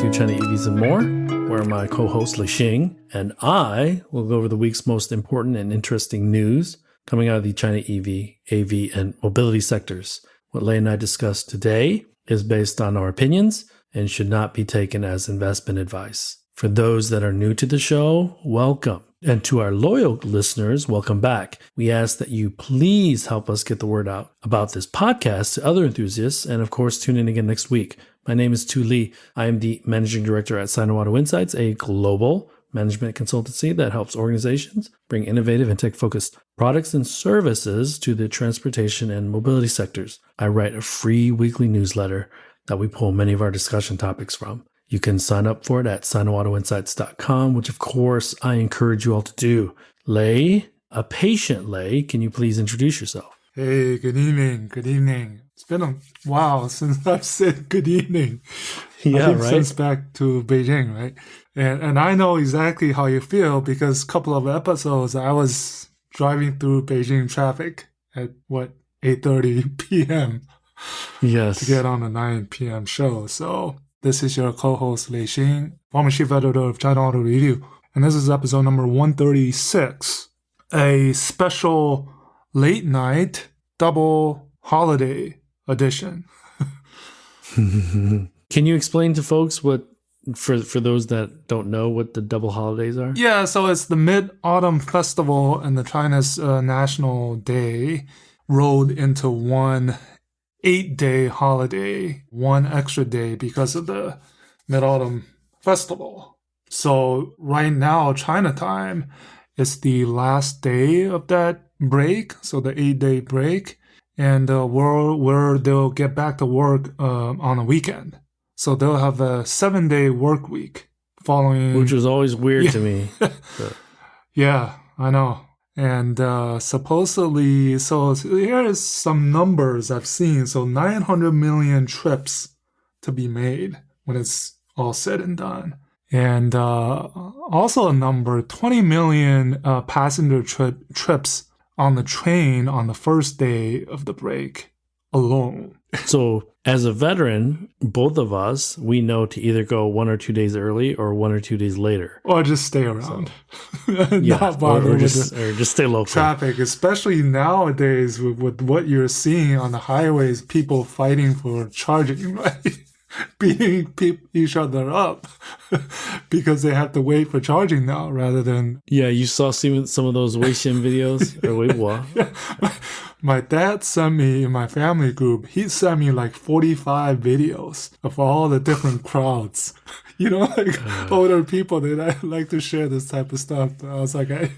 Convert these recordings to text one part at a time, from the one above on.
to China EVs and More, where my co-host Li Xing and I will go over the week's most important and interesting news coming out of the China EV, AV, and mobility sectors. What Lei and I discussed today is based on our opinions and should not be taken as investment advice. For those that are new to the show, welcome. And to our loyal listeners, welcome back. We ask that you please help us get the word out about this podcast to other enthusiasts, and of course, tune in again next week. My name is Tu Li. I am the Managing Director at Sino Auto Insights, a global management consultancy that helps organizations bring innovative and tech-focused products and services to the transportation and mobility sectors. I write a free weekly newsletter that we pull many of our discussion topics from. You can sign up for it at sinoautoinsights.com, which of course I encourage you all to do. Lei, a patient Lei, can you please introduce yourself? Hey, good evening. Good evening. It's been a while since I've said good evening. Yeah, I think right? Since back to Beijing, right? And I know exactly how you feel because a couple of episodes I was driving through Beijing traffic at 8:30 p.m. Yes. to get on the 9 p.m. show. So this is your co-host Li Xing, former chief editor of China Auto Review. And this is episode number 136, a special late night double holiday edition. Can you explain to folks what, for those that don't know, what the double holidays are? Yeah, so it's the Mid-Autumn Festival and the China's National Day rolled into one 8-day holiday, one extra day because of the Mid-Autumn Festival. So right now, China time is the last day of that break, so the 8-day break, and where they'll get back to work on a weekend. So they'll have a 7-day work week following. Which was always weird to me. Yeah, I know. And supposedly, so here is some numbers I've seen. So 900 million trips to be made when it's all said and done. And also a number, 20 million passenger trips on the train on the first day of the break alone. So as a veteran, both of us, we know to either go 1 or 2 days early or 1 or 2 days later. Or just stay around. Yeah, Not bother or with just stay local. traffic, especially nowadays with what you're seeing on the highways, people fighting for charging, right? Beating each other up because they have to wait for charging now rather than... Yeah, you saw some of those Weixin videos? Or Weibo. Yeah. My dad sent me, in my family group, he sent me like 45 videos of all the different crowds. You know, like older people that I like to share this type of stuff. I was like,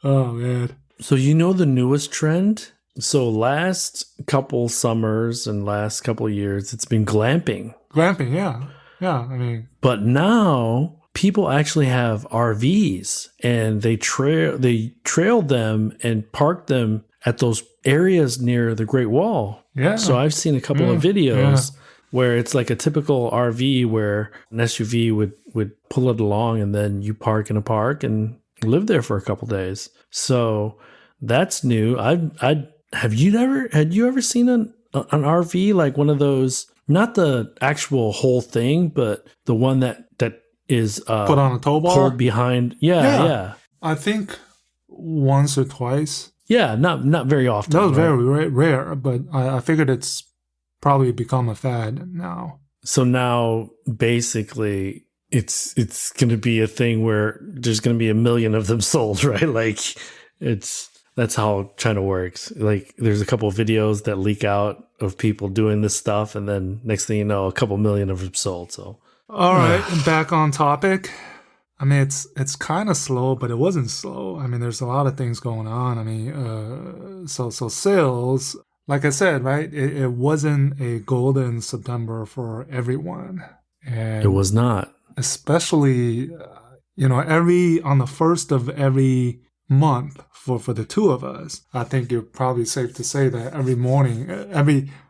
oh man. So you know the newest trend? So last couple summers and last couple years, it's been glamping. Glamping, yeah. Yeah, I mean. But now people actually have RVs and they trail them and park them at those areas near the Great Wall. Yeah. So I've seen a couple of videos where it's like a typical RV where an SUV would pull it along and then you park in a park and live there for a couple days. So that's new. Had you ever seen an RV, like one of those, not the actual whole thing, but the one that is put on a tow bar? Pulled behind. Yeah. I think once or twice. Yeah, not very often. That was very rare, but I figured it's probably become a fad now. So now basically it's going to be a thing where there's going to be 1 million of them sold, right? Like that's how China works. Like there's a couple of videos that leak out of people doing this stuff, and then next thing you know, a couple million of them sold. So all right, back on topic. I mean, it's kind of slow, but it wasn't slow. I mean, there's a lot of things going on. I mean, so sales, like I said, right? It wasn't a golden September for everyone. And it was not, especially on the first of every month for the two of us. I think you're probably safe to say that every morning,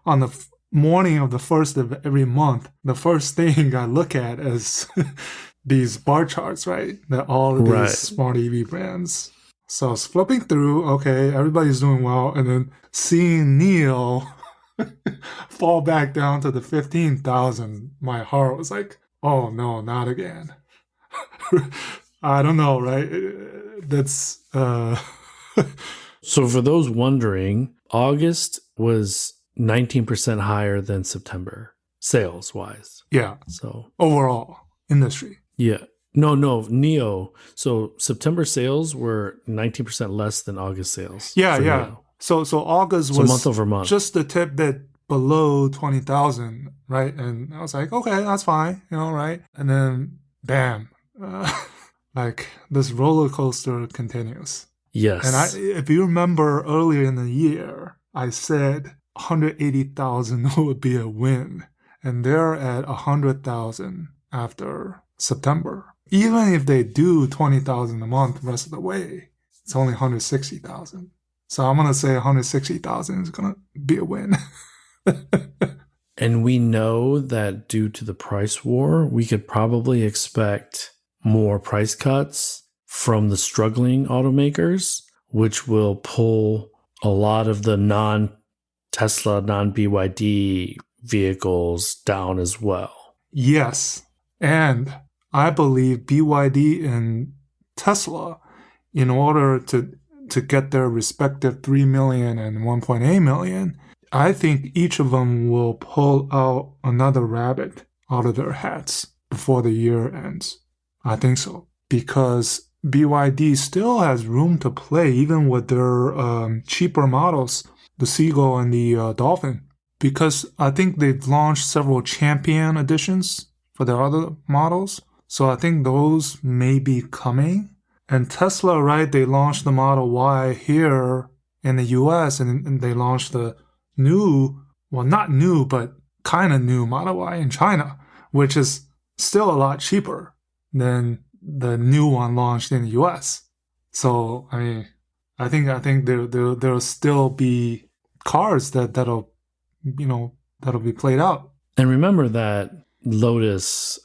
on the morning of the first of every month, the first thing I look at is these bar charts, right? That all of these smart EV brands. So I was flipping through, okay, everybody's doing well, and then seeing NIO fall back down to the 15,000, my heart was like, Oh no, not again. I don't know, right? That's So for those wondering, August was 19% higher than September, sales wise. yeah, So overall industry. yeah. No, NIO. So September sales were 19% less than August sales Yeah, for yeah. NIO. So August So month was over month. just a tip bit below 20,000, right? And I was like, okay, that's fine, right? And then bam, like this roller coaster continues. And Yes. if you remember earlier in the year, I said 180,000 would be a win, and they're at 100,000 after September. Even if they do 20,000 a month the rest of the way, it's only 160,000. So I'm gonna say 160,000 is gonna be a win. And we know that due to the price war, we could probably expect more price cuts from the struggling automakers, which will pull a lot of the non-Tesla, non-BYD vehicles down as well. Yes, and I believe BYD and Tesla, in order to get their respective 3 million and 1.8 million, I think each of them will pull out another rabbit out of their hats before the year ends. I think so. Because BYD still has room to play, even with their cheaper models, the Seagull and the Dolphin. Because I think they've launched several champion editions for their other models. So I think those may be coming. And Tesla, right, they launched the Model Y here in the US, and they launched the new, well, not new, but kind of new Model Y in China, which is still a lot cheaper than the new one launched in the US. So, I mean, I think there'll still be cars that'll be played out. And remember that Lotus,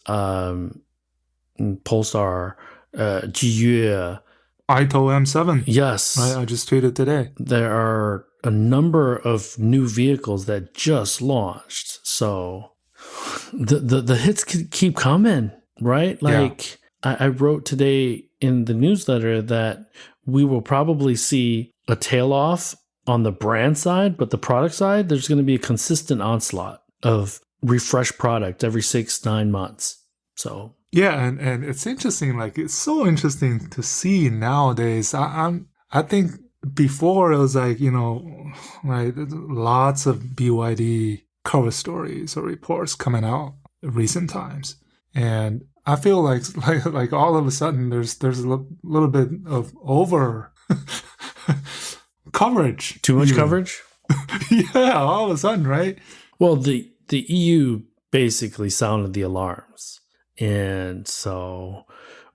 Polestar, Jiyue, Ito M7. yes, Right, I just tweeted today. there are a number of new vehicles that just launched. So the hits keep coming, right? Like I wrote today in the newsletter that we will probably see a tail off on the brand side, but the product side, there's going to be a consistent onslaught of refreshed product every 6-9 months. So yeah, and it's interesting. Like it's so interesting to see nowadays. I think before it was like right, lots of BYD cover stories or reports coming out in recent times, and I feel like all of a sudden there's a little bit of over coverage. too much coverage? Yeah, all of a sudden, right? Well, the EU basically sounded the alarms. And so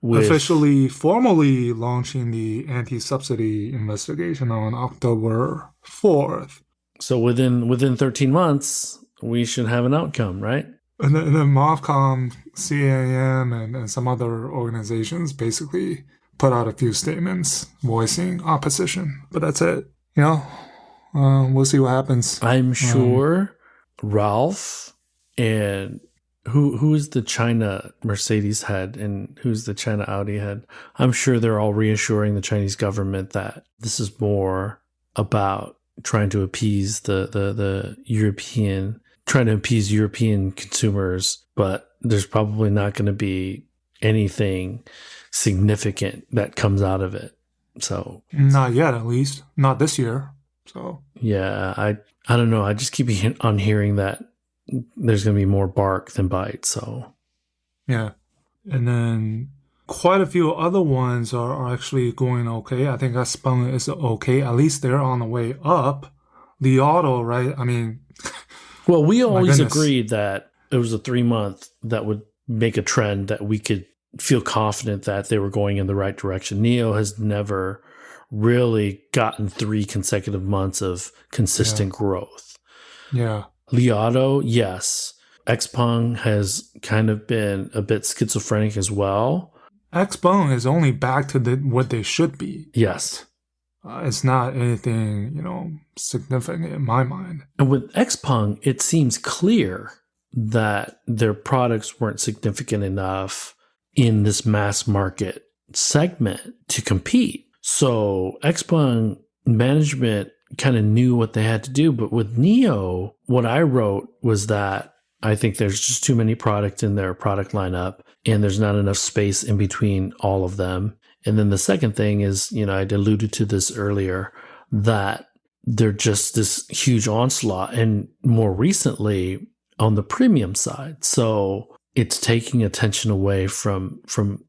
officially, formally launching the anti-subsidy investigation on October 4th. So within 13 months, we should have an outcome, right? And then MOFCOM, CAM, and some other organizations basically put out a few statements voicing opposition. But that's it. We'll see what happens. I'm sure Ralph and who is the China Mercedes head and who's the China Audi head? I'm sure they're all reassuring the Chinese government that this is more about trying to appease the European, trying to appease European consumers, but there's probably not going to be anything significant that comes out of it. So not yet, at least not this year. So yeah, I don't know. I just keep on hearing that there's going to be more bark than bite. So yeah, and then quite a few other ones are actually going okay. I think XPeng is okay. At least they're on the way up. The auto, right? I mean, well, we always agreed that it was a 3-month that would make a trend that we could feel confident that they were going in the right direction. NIO has never really gotten 3 consecutive months of consistent growth. Yeah. Li Auto, yes. XPeng has kind of been a bit schizophrenic as well. XPeng is only back to what they should be. Yes. It's not anything, significant in my mind. And with XPeng, it seems clear that their products weren't significant enough in this mass market segment to compete. So XPeng management kind of knew what they had to do. But with NIO, what I wrote was that I think there's just too many products in their product lineup and there's not enough space in between all of them. And then the second thing is, I alluded to this earlier, that they're just this huge onslaught, and more recently on the premium side. So it's taking attention away from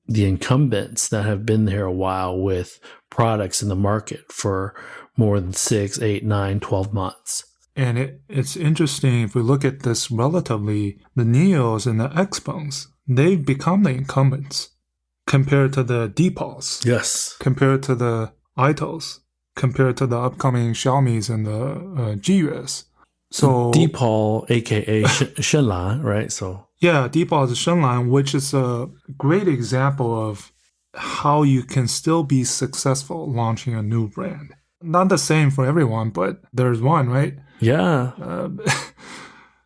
the incumbents that have been there a while with products in the market for more than 6, 8, 9, 12 months. And it's interesting if we look at this relatively, the NIOs and the XPengs, they've become the incumbents compared to the Deepals. Yes. Compared to the ITOs, compared to the upcoming Xiaomis and the GUS. So Deepal, aka Shenlan, right? So yeah, Deepal is Shenlan, which is a great example of how you can still be successful launching a new brand. Not the same for everyone, but there's one, right? Yeah.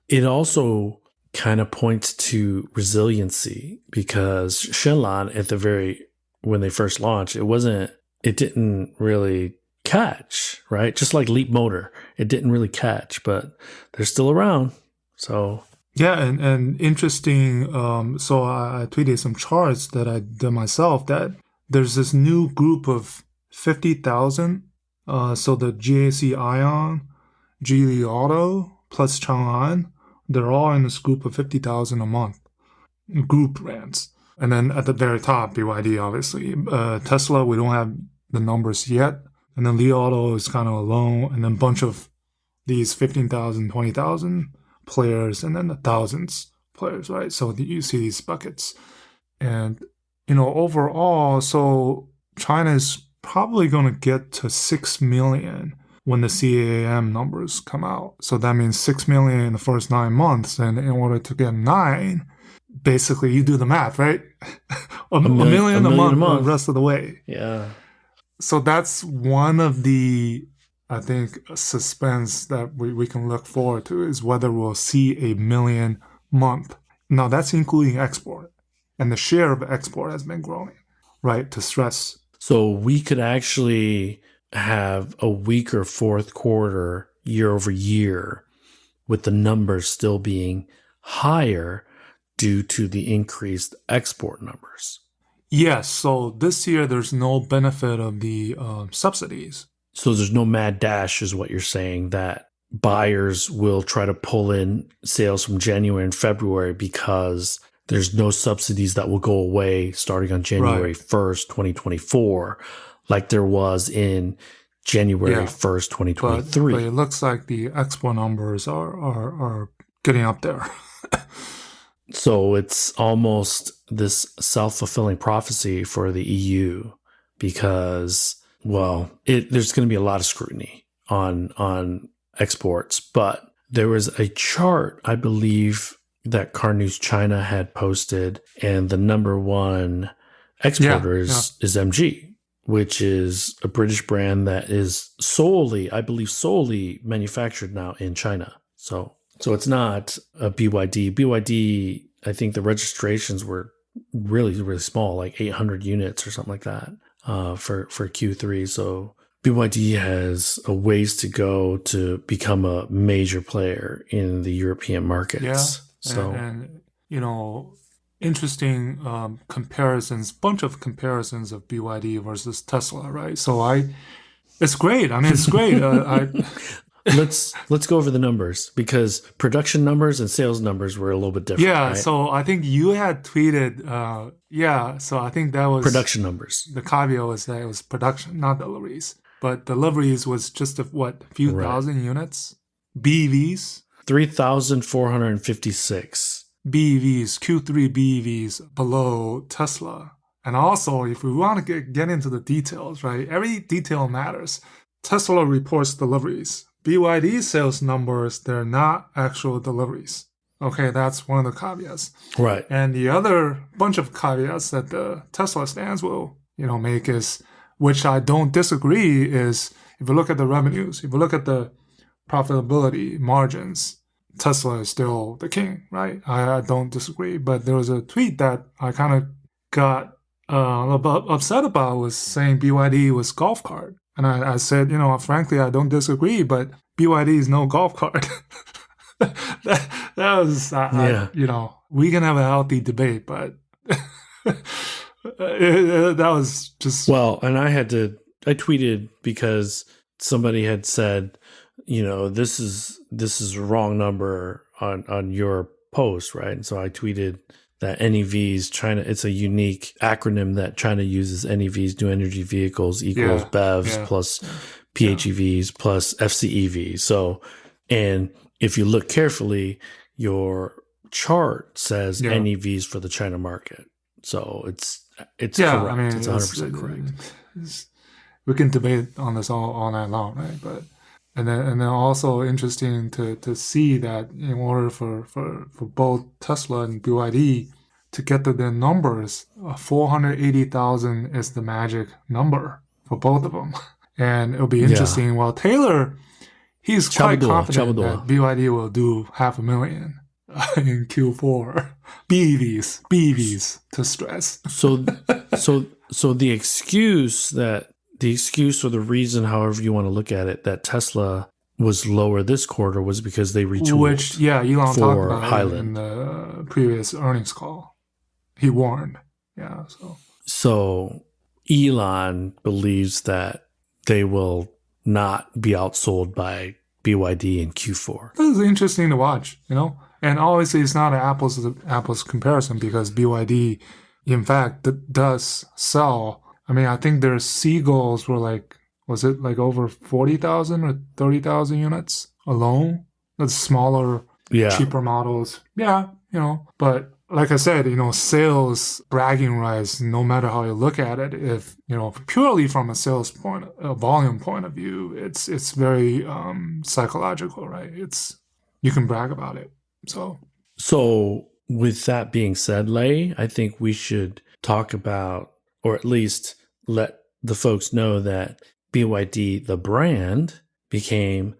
It also kind of points to resiliency, because Shenlan when they first launched, it didn't really catch, right? Just like Leap Motor, it didn't really catch, but they're still around. So yeah, and interesting. So I tweeted some charts that I did myself, that there's this new group of 50,000. So the GAC Ion, Geely Auto, plus Chang'an, they're all in this group of 50,000 a month, group brands. And then at the very top, BYD, obviously. Tesla, we don't have the numbers yet. And then Li Auto is kind of alone. And then a bunch of these 15,000, 20,000 players, and then the thousands players, right? So you see these buckets. And, overall, so China's probably going to get to 6 million when the CAAM numbers come out. So that means 6 million in the first 9 months. And in order to get 9, basically you do the math, right? a million a month the rest of the way. Yeah. So that's one of the, I think, suspense that we can look forward to, is whether we'll see a million month. Now that's including export. And the share of export has been growing, right? To stress. So we could actually have a weaker fourth quarter year over year with the numbers still being higher due to the increased export numbers. Yes. So this year there's no benefit of the subsidies. So there's no mad dash, is what you're saying, that buyers will try to pull in sales from January and February because there's no subsidies that will go away starting on January 1st, 2024, like there was in January 1st, 2023. But it looks like the export numbers are getting up there. So it's almost this self-fulfilling prophecy for the EU, because, well, there's going to be a lot of scrutiny on exports. But there was a chart, I believe, that Car News China had posted, and the number one exporter is MG, which is a British brand that is solely manufactured now in China. So it's not a BYD. BYD, I think the registrations were really, really small, like 800 units or something like that for Q3. So BYD has a ways to go to become a major player in the European markets. Yeah. So, and interesting bunch of comparisons of BYD versus Tesla, right? So it's great. I mean, it's great. Let's go over the numbers, because production numbers and sales numbers were a little bit different. Yeah. Right? So I think you had tweeted. So I think that was production numbers. The caveat was that it was production, not deliveries. But deliveries was just a few thousand units. BEVs. 3,456. BEVs, Q3 BEVs below Tesla. And also, if we want to get into the details, right? Every detail matters. Tesla reports deliveries. BYD sales numbers, they're not actual deliveries. Okay, that's one of the caveats. Right. And the other bunch of caveats that the Tesla stands will, make is, which I don't disagree, is if you look at the revenues, if you look at the profitability margins, Tesla is still the king, right? I don't disagree. But there was a tweet that I kind of got upset about, was saying BYD was golf cart. And I said, frankly, I don't disagree, but BYD is no golf cart. that was, we can have a healthy debate, but that was just... Well, and I tweeted because somebody had said, this is a wrong number on your post, right? And so I tweeted that NEVs, China, it's a unique acronym that China uses. NEVs, new energy vehicles, equals BEVs plus PHEVs plus FCEVs. So, and if you look carefully, your chart says NEVs for the China market. So it's correct. I mean, it's 100% correct. We can debate on this all night long, right? But and then also interesting to see that in order for both Tesla and BYD to get to their numbers, 480,000 is the magic number for both of them. And it'll be interesting. Well, Taylor, he's quite confident that BYD will do 500,000 in Q4. BEVs to stress. So the excuse or the reason, however you want to look at it, that Tesla was lower this quarter was because they retooled. Which, Elon talked about Highland in the previous earnings call. He warned. Yeah. So Elon believes that they will not be outsold by BYD in Q4. This is interesting to watch, And obviously, it's not an apples to apples comparison because BYD, in fact, does sell. I mean, I think their Seagulls were was it over 40,000 or 30,000 units alone? That's smaller, cheaper models. Yeah, but like I said, sales bragging rights, no matter how you look at it, if, purely from a sales volume point of view, it's very psychological, right? You can brag about it. So with that being said, Lei, I think we should talk about, or at least let the folks know that BYD, the brand, became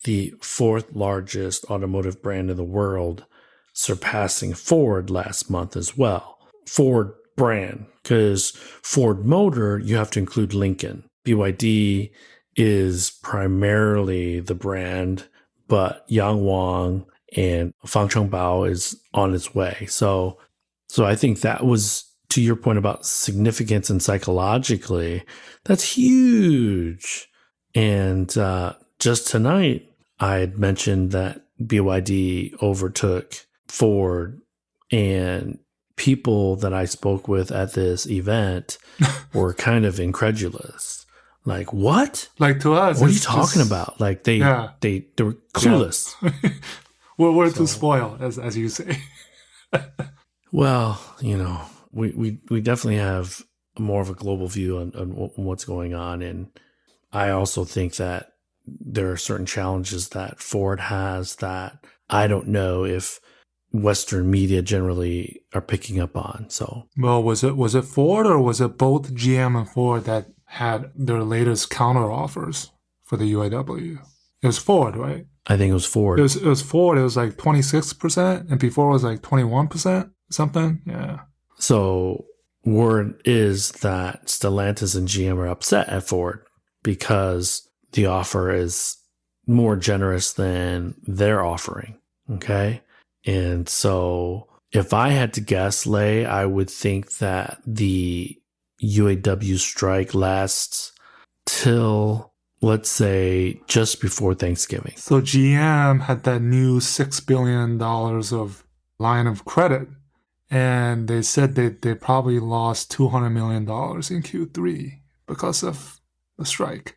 the fourth largest automotive brand in the world, surpassing Ford last month as well. Ford brand, because Ford Motor, you have to include Lincoln. BYD is primarily the brand, but Yang Wang and Fang Chengbao is on its way. So I think that was, to your point about significance and psychologically, that's huge. And just tonight, I had mentioned that BYD overtook Ford, and people that I spoke with at this event were kind of incredulous. Like, what? Like, to us, what are you talking about? Like, they were clueless. Yeah. we're too spoiled, as you say. Well, we definitely have more of a global view on what's going on. And I also think that there are certain challenges that Ford has that I don't know if Western media generally are picking up on. So, well, was it Ford or was it both GM and Ford that had their latest counter offers for the UAW? It was Ford, right? I think it was Ford. It was Ford. It was 26%, and before it was 21%, something. Yeah. So word is that Stellantis and GM are upset at Ford because the offer is more generous than their offering. Okay. And so if I had to guess, Lei, I would think that the UAW strike lasts till, let's say, just before Thanksgiving. So GM had that new $6 billion of line of credit, and they said they probably lost $200 million in Q3 because of the strike.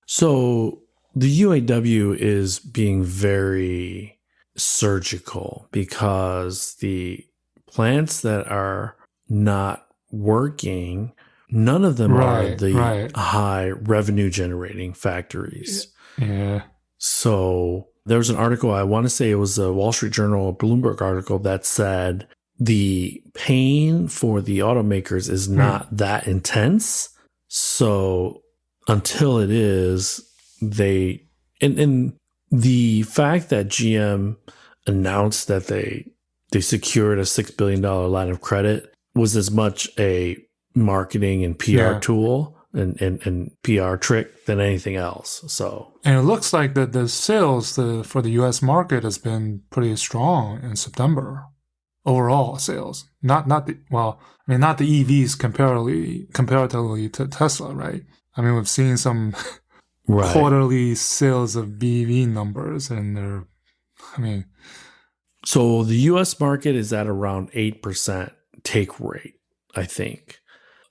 So the UAW is being very surgical because the plants that are not working, none of them are the high revenue generating factories. Yeah. So there was an article, I want to say it was a Wall Street Journal, a Bloomberg article that said the pain for the automakers is not that intense. So until it is, and The fact that GM announced that they secured a $6 billion line of credit was as much a marketing and PR tool and PR trick than anything else. So, and it looks like that the sales for the U.S. market has been pretty strong in September. Overall sales, not the EVs comparatively to Tesla, right? I mean, we've seen some quarterly sales of BEV numbers, and so the U.S. market is at around 8% take rate, I think.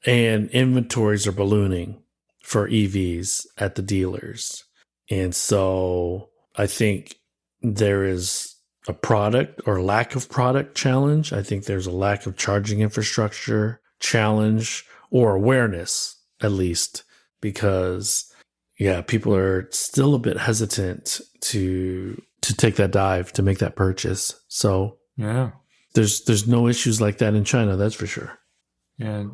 And inventories are ballooning for EVs at the dealers. And so I think there is a product or lack of product challenge. I think there's a lack of charging infrastructure challenge or awareness, at least, because, people are still a bit hesitant to take that dive, to make that purchase. So there's no issues like that in China, that's for sure. And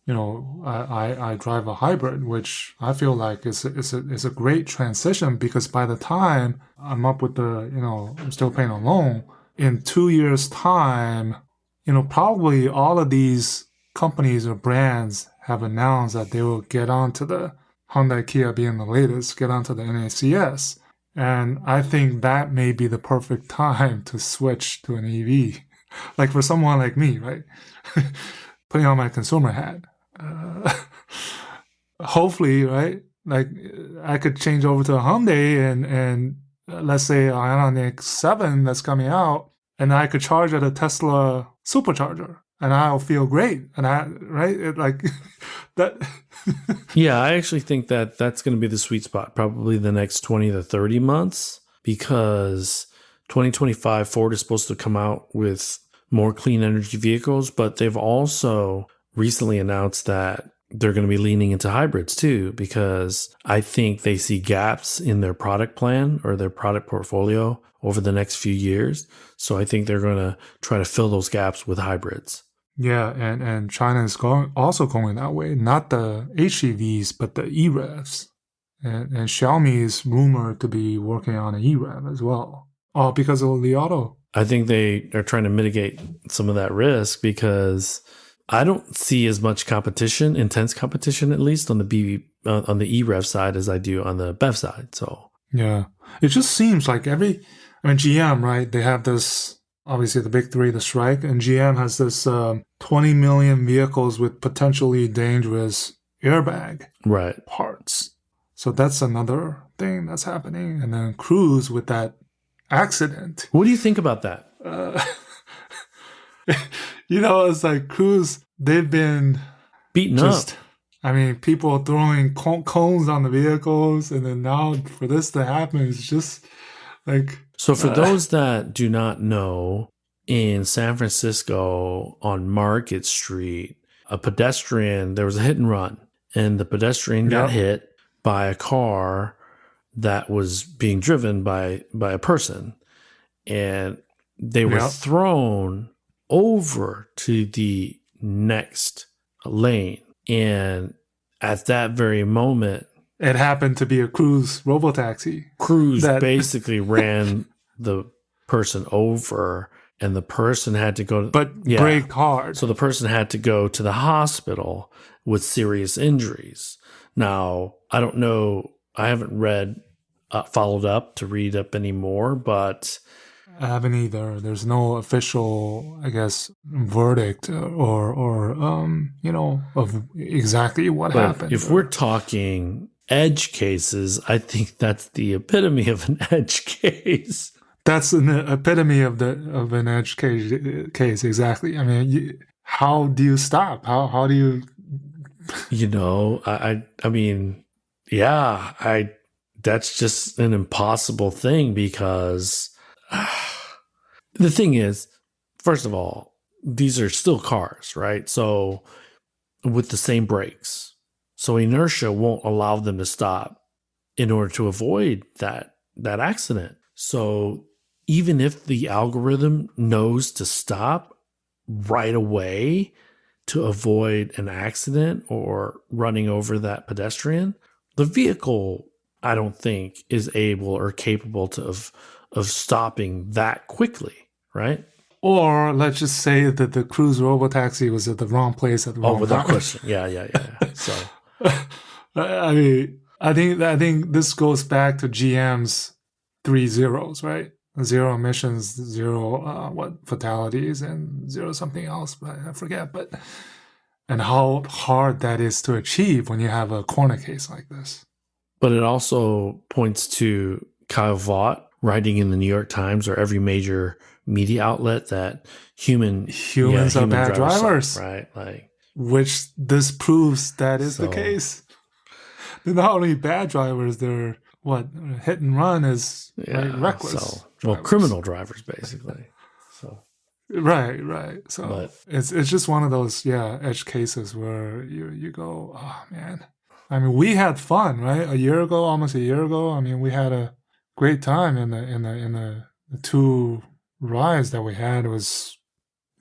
I drive a hybrid, which I feel like is a great transition, because by the time I'm up with I'm still paying a loan, in 2 years' time, probably all of these companies or brands have announced that they will get onto the Hyundai, Kia being the latest, get onto the NACS. And I think that may be the perfect time to switch to an EV. Like for someone like me, right? Putting on my consumer hat. Hopefully, right? Like I could change over to a Hyundai and let's say Ioniq 7 that's coming out, and I could charge at a Tesla supercharger, and I'll feel great. And that. Yeah, I actually think that that's going to be the sweet spot, probably the next 20 to 30 months, because 2025 Ford is supposed to come out with more clean energy vehicles, but they've also recently announced that they're going to be leaning into hybrids too, because I think they see gaps in their product plan or their product portfolio over the next few years. So I think they're going to try to fill those gaps with hybrids. Yeah, and China is also going that way, not the HEVs, but the EREVs. And Xiaomi is rumored to be working on an EREV as well. Oh, because of the auto. I think they are trying to mitigate some of that risk, because I don't see as much competition, intense competition, at least on the EREV side as I do on the BEV side. So yeah, it just seems like GM, right? They have this, obviously the big three, the strike, and GM has this 20 million vehicles with potentially dangerous airbag parts. So that's another thing that's happening. And then Cruise with that accident. What do you think about that? It's like Cruise, they've been beaten up. I mean, people throwing cones on the vehicles, and then now for this to happen, it's just like... So for those that do not know, in San Francisco on Market Street, there was a hit and run, and the pedestrian got hit by a car that was being driven by a person, and they were thrown over to the next lane. And at that very moment, it happened to be a Cruise robotaxi. Cruise basically ran the person over, and the person had to go... braked hard. So the person had to go to the hospital with serious injuries. Now, I don't know. I haven't followed up to read up anymore, but... I haven't either. There's no official, I guess, verdict or of exactly what happened. If we're talking edge cases, I think that's the epitome of an edge case. That's an epitome of an edge case, exactly. I mean, how do you stop? How do you? I mean, that's just an impossible thing, because the thing is, first of all, these are still cars, right? So with the same brakes. So inertia won't allow them to stop in order to avoid that accident. So even if the algorithm knows to stop right away to avoid an accident or running over that pedestrian, the vehicle, I don't think, is able or capable of stopping that quickly, right? Or let's just say that the Cruise robotaxi was at the wrong place at the wrong without time. question. Yeah. So, I mean, I think this goes back to GM's 3 zeros, right? Zero emissions, zero fatalities, and zero something else, but I forget. But and how hard that is to achieve when you have a corner case like this. But it also points to Kyle Vaught writing in the New York Times or every major media outlet that humans are bad drivers, suck, right? Like, which this proves that is the case. They're not only bad drivers; they're hit and run is reckless. Criminal drivers basically. So right. So it's just one of those edge cases where you go, oh man. I mean, we had fun, right? Almost a year ago. I mean, we had a great time in the 2 rides that we had. It was,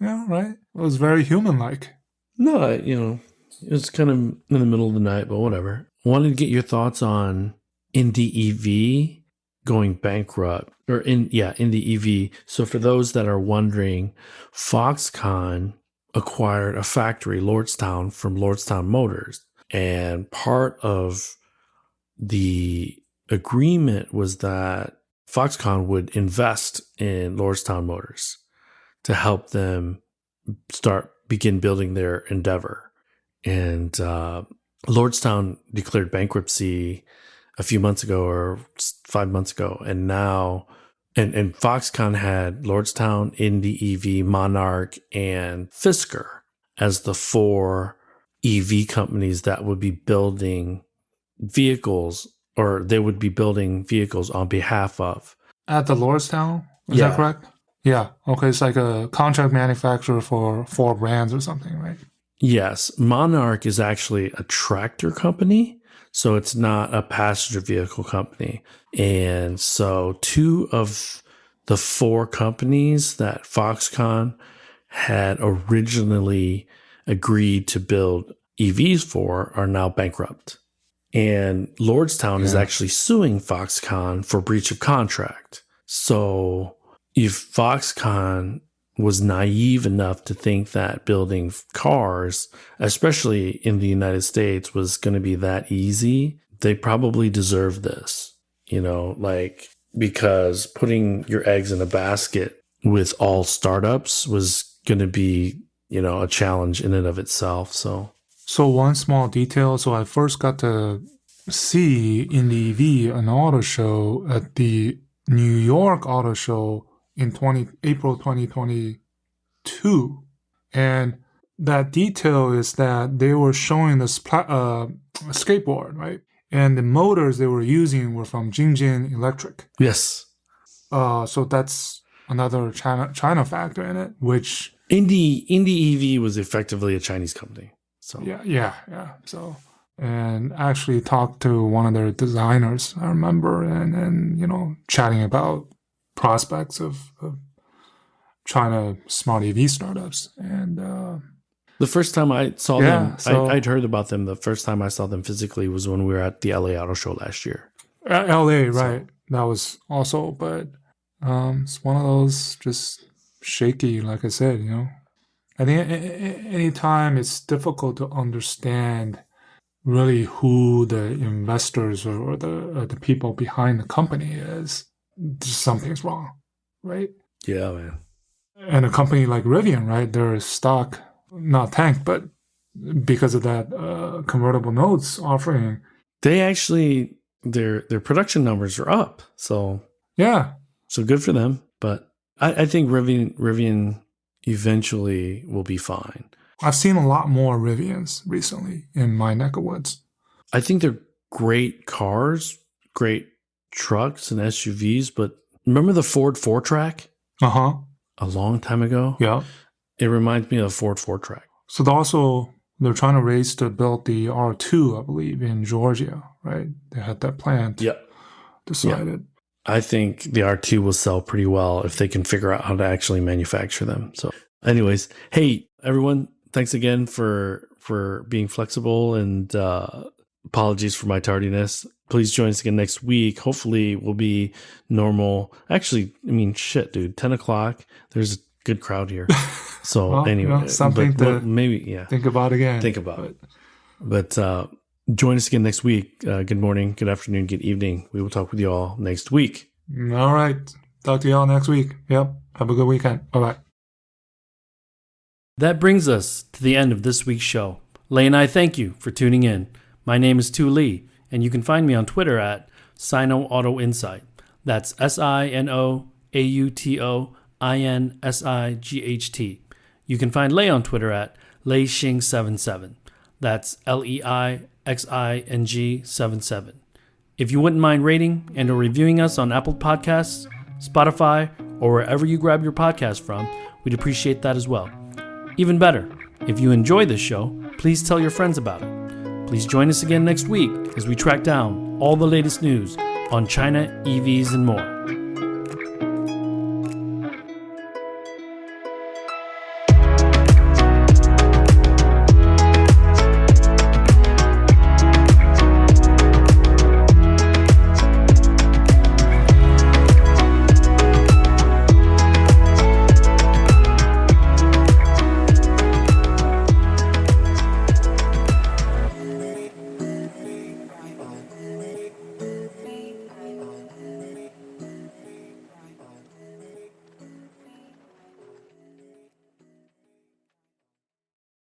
right? It was very human-like. No, it was kind of in the middle of the night, but whatever. Wanted to get your thoughts on INDI EV going bankrupt, or INDI EV. So for those that are wondering, Foxconn acquired a factory, Lordstown, from Lordstown Motors. And part of the agreement was that Foxconn would invest in Lordstown Motors to help them begin building their endeavor. And Lordstown declared bankruptcy a few months ago or 5 months ago. And now, and Foxconn had Lordstown, INDI EV, Monarch, and Fisker as the 4 EV companies that would be building vehicles, or they would be building vehicles on behalf of. At the Lordstown? Is that correct? Yeah. Okay. It's like a contract manufacturer for 4 brands or something, right? Yes. Monarch is actually a tractor company, so it's not a passenger vehicle company. And so 2 of the 4 companies that Foxconn had originally agreed to build EVs for are now bankrupt. And Lordstown is actually suing Foxconn for breach of contract. So if Foxconn was naive enough to think that building cars, especially in the United States, was going to be that easy, they probably deserve this, because putting your eggs in a basket with all startups was going to be, a challenge in and of itself. So one small detail. So I first got to see INDI EV, an auto show at the New York Auto Show in April 2022. And that detail is that they were showing this skateboard, right? And the motors they were using were from Jingjin Electric. Yes. So that's another China factor in it, which... INDI EV was effectively a Chinese company. So Yeah. So, and actually talked to one of their designers, I remember, and chatting about prospects of China smart EV startups. And the first time I saw them, I'd heard about them. The first time I saw them physically was when we were at the LA Auto Show last year. LA, right? That was also, but it's one of those just shaky, like I said. I think anytime it's difficult to understand really who the investors or the people behind the company is, something's wrong, right? Yeah, man. And a company like Rivian, right? Their stock not tanked, but because of that convertible notes offering, they actually their production numbers are up. So so good for them. But I think Rivian eventually will be fine. I've seen a lot more Rivians recently in my neck of woods. I think they're great cars, great trucks and SUVs, but remember the Ford 4-Track? Uh-huh. A long time ago? Yeah. It reminds me of the Ford 4-Track. So they're trying to race to build the R2, I believe, in Georgia, right? They had that plant decided. Yeah. I think the R2 will sell pretty well if they can figure out how to actually manufacture them. So anyways, hey, everyone, thanks again for being flexible, and apologies for my tardiness. Please join us again next week. Hopefully we'll be normal. Actually, I mean, shit, dude, 10 o'clock. There's a good crowd here. So well, anyway, something to maybe, yeah. think about again. Think about it. But join us again next week. Good morning, good afternoon, good evening. We will talk with you all next week. All right. Talk to you all next week. Yep. Have a good weekend. Bye-bye. That brings us to the end of this week's show. Lei and I thank you for tuning in. My name is Tu Lee, and you can find me on Twitter at Sino Auto Insight. That's SinoAutoInsight. You can find Lei on Twitter at LeiXing77. That's LEIXING77. If you wouldn't mind rating and or reviewing us on Apple Podcasts, Spotify, or wherever you grab your podcast from, we'd appreciate that as well. Even better, if you enjoy this show, please tell your friends about it. Please join us again next week as we track down all the latest news on China, EVs, and more.